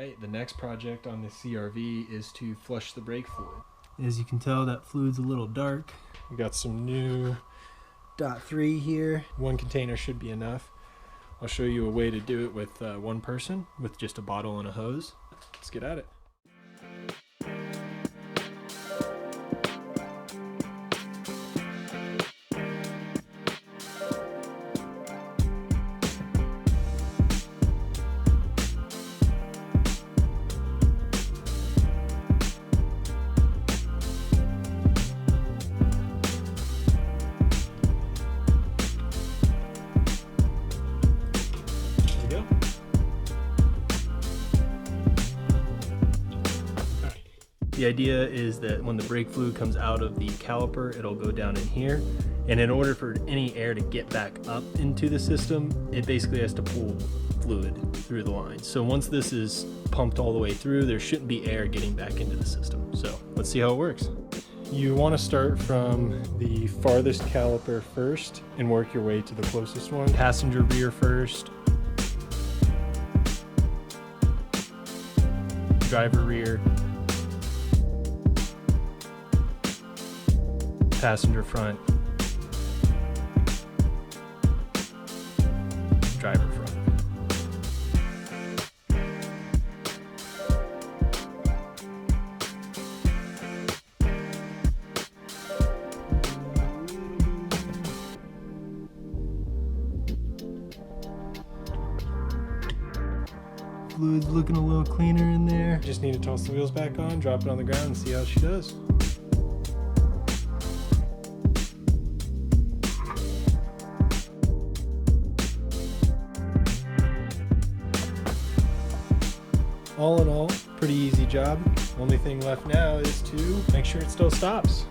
right, the next project on the CRV is to flush the brake fluid. As you can tell, that fluid's a little dark. We got some new .3 here. One container should be enough. I'll show you a way to do it with one person with just a bottle and a hose. Let's get at it. The idea is that when the brake fluid comes out of the caliper, it'll go down in here. And in order for any air to get back up into the system, it basically has to pull fluid through the line. So once this is pumped all the way through, there shouldn't be air getting back into the system. So let's see how it works. You want to start from the farthest caliper first and work your way to the closest one. Passenger rear first. Driver rear. Passenger front, driver front. Fluid's looking a little cleaner in there. Just need to toss the wheels back on, drop it on the ground, and see how she does. All in all, pretty easy job. Only thing left now is to make sure it still stops.